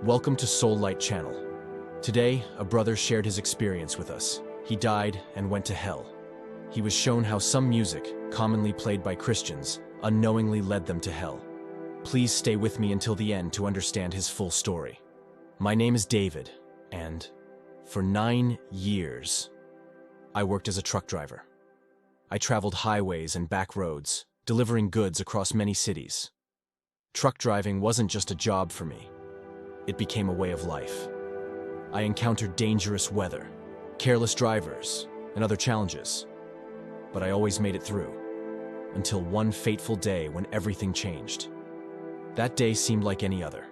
Welcome to Soul Light Channel. Today, a brother shared his experience with us. He died and went to hell. He was shown how some music, commonly played by Christians, unknowingly led them to hell. Please stay with me until the end to understand his full story. My name is David, and for 9 years, I worked as a truck driver. I traveled highways and back roads, delivering goods across many cities. Truck driving wasn't just a job for me. It became a way of life. I encountered dangerous weather, careless drivers, and other challenges. But I always made it through, until one fateful day when everything changed. That day seemed like any other.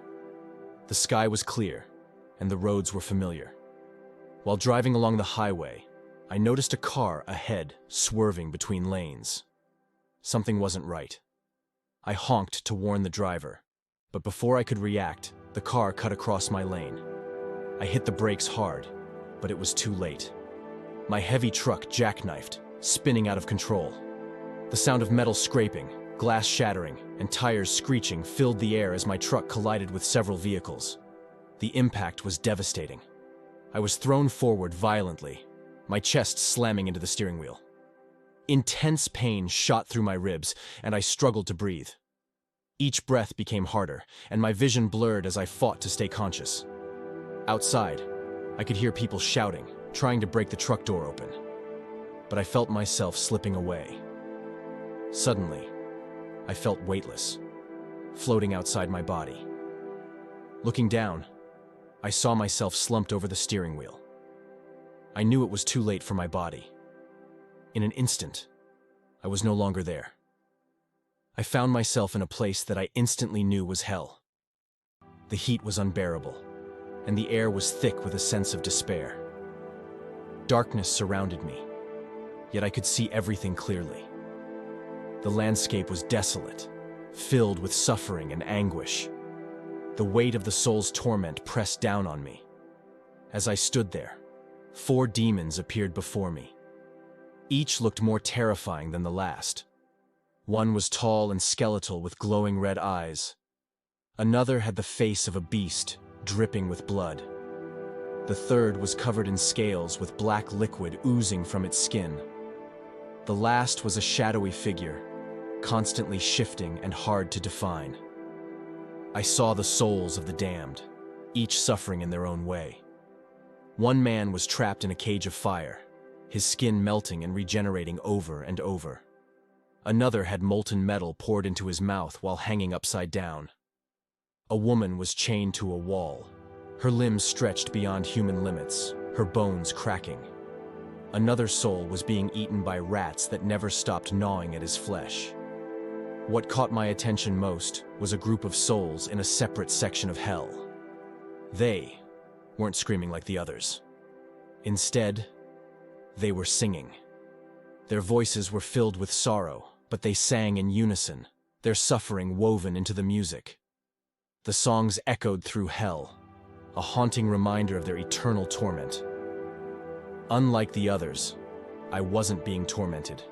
The sky was clear, and the roads were familiar. While driving along the highway, I noticed a car ahead swerving between lanes. Something wasn't right. I honked to warn the driver, but before I could react, the car cut across my lane. I hit the brakes hard, but it was too late. My heavy truck jackknifed, spinning out of control. The sound of metal scraping, glass shattering, and tires screeching filled the air as my truck collided with several vehicles. The impact was devastating. I was thrown forward violently, my chest slamming into the steering wheel. Intense pain shot through my ribs, and I struggled to breathe. Each breath became harder, and my vision blurred as I fought to stay conscious. Outside, I could hear people shouting, trying to break the truck door open. But I felt myself slipping away. Suddenly, I felt weightless, floating outside my body. Looking down, I saw myself slumped over the steering wheel. I knew it was too late for my body. In an instant, I was no longer there. I found myself in a place that I instantly knew was hell. The heat was unbearable, and the air was thick with a sense of despair. Darkness surrounded me, yet I could see everything clearly. The landscape was desolate, filled with suffering and anguish. The weight of the soul's torment pressed down on me. As I stood there, 4 demons appeared before me. Each looked more terrifying than the last. One was tall and skeletal with glowing red eyes. Another had the face of a beast, dripping with blood. The third was covered in scales with black liquid oozing from its skin. The last was a shadowy figure, constantly shifting and hard to define. I saw the souls of the damned, each suffering in their own way. One man was trapped in a cage of fire, his skin melting and regenerating over and over. Another had molten metal poured into his mouth while hanging upside down. A woman was chained to a wall, her limbs stretched beyond human limits, her bones cracking. Another soul was being eaten by rats that never stopped gnawing at his flesh. What caught my attention most was a group of souls in a separate section of hell. They weren't screaming like the others. Instead, they were singing. Their voices were filled with sorrow, but they sang in unison, their suffering woven into the music. The songs echoed through hell, a haunting reminder of their eternal torment. Unlike the others, I wasn't being tormented.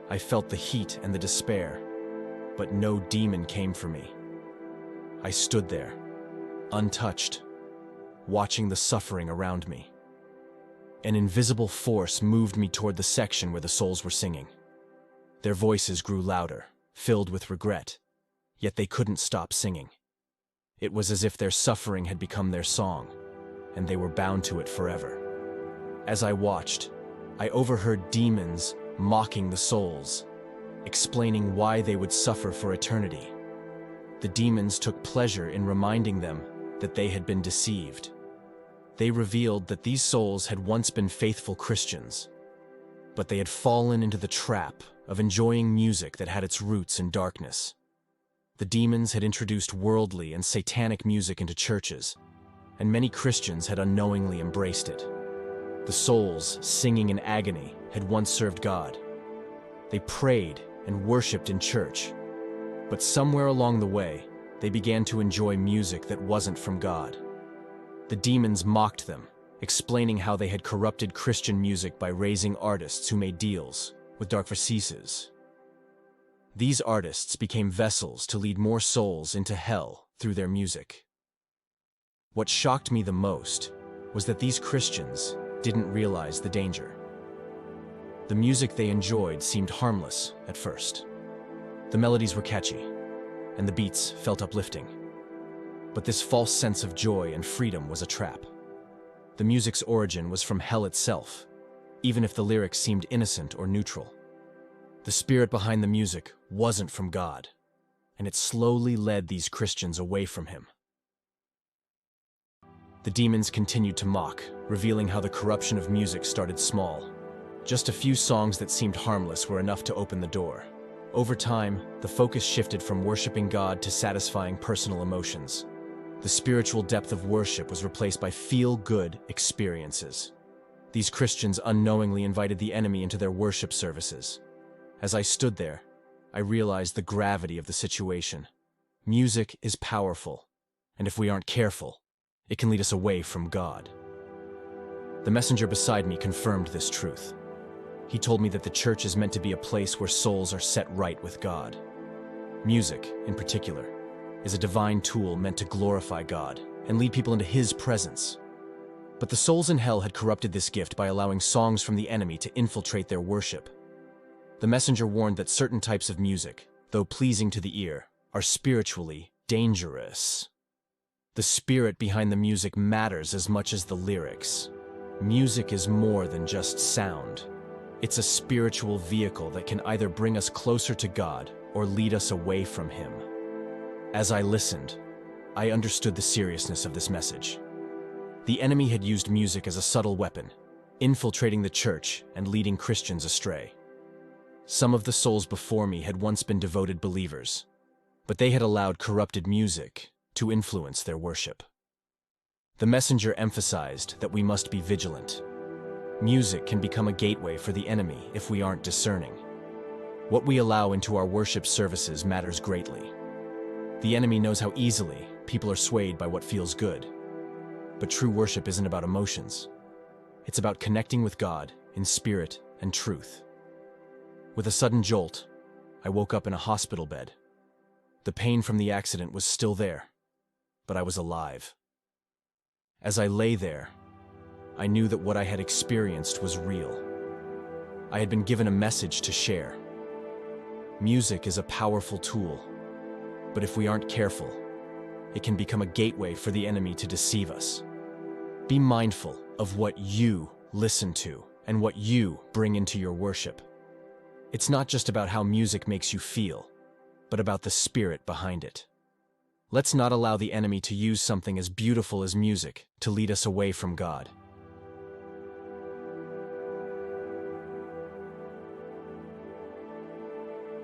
I felt the heat and the despair, but no demon came for me. I stood there, untouched, watching the suffering around me. An invisible force moved me toward the section where the souls were singing. Their voices grew louder, filled with regret, yet they couldn't stop singing. It was as if their suffering had become their song, and they were bound to it forever. As I watched, I overheard demons mocking the souls, explaining why they would suffer for eternity. The demons took pleasure in reminding them that they had been deceived. They revealed that these souls had once been faithful Christians, but they had fallen into the trap of enjoying music that had its roots in darkness. The demons had introduced worldly and satanic music into churches, and many Christians had unknowingly embraced it. The souls, singing in agony, had once served God. They prayed and worshipped in church, but somewhere along the way, they began to enjoy music that wasn't from God. The demons mocked them, explaining how they had corrupted Christian music by raising artists who made deals with dark forces. These artists became vessels to lead more souls into hell through their music. What shocked me the most was that these Christians didn't realize the danger. The music they enjoyed seemed harmless at first. The melodies were catchy, and the beats felt uplifting. But this false sense of joy and freedom was a trap. The music's origin was from hell itself, even if the lyrics seemed innocent or neutral. The spirit behind the music wasn't from God, and it slowly led these Christians away from Him. The demons continued to mock, revealing how the corruption of music started small. Just a few songs that seemed harmless were enough to open the door. Over time, the focus shifted from worshiping God to satisfying personal emotions. The spiritual depth of worship was replaced by feel-good experiences. These Christians unknowingly invited the enemy into their worship services. As I stood there, I realized the gravity of the situation. Music is powerful, and if we aren't careful, it can lead us away from God. The messenger beside me confirmed this truth. He told me that the church is meant to be a place where souls are set right with God. Music, in particular, is a divine tool meant to glorify God and lead people into His presence. But the souls in hell had corrupted this gift by allowing songs from the enemy to infiltrate their worship. The messenger warned that certain types of music, though pleasing to the ear, are spiritually dangerous. The spirit behind the music matters as much as the lyrics. Music is more than just sound. It's a spiritual vehicle that can either bring us closer to God or lead us away from Him. As I listened, I understood the seriousness of this message. The enemy had used music as a subtle weapon, infiltrating the church and leading Christians astray. Some of the souls before me had once been devoted believers, but they had allowed corrupted music to influence their worship. The messenger emphasized that we must be vigilant. Music can become a gateway for the enemy if we aren't discerning. What we allow into our worship services matters greatly. The enemy knows how easily people are swayed by what feels good. But true worship isn't about emotions. It's about connecting with God in spirit and truth. With a sudden jolt, I woke up in a hospital bed. The pain from the accident was still there, but I was alive. As I lay there, I knew that what I had experienced was real. I had been given a message to share. Music is a powerful tool, but if we aren't careful, it can become a gateway for the enemy to deceive us. Be mindful of what you listen to and what you bring into your worship. It's not just about how music makes you feel, but about the spirit behind it. Let's not allow the enemy to use something as beautiful as music to lead us away from God.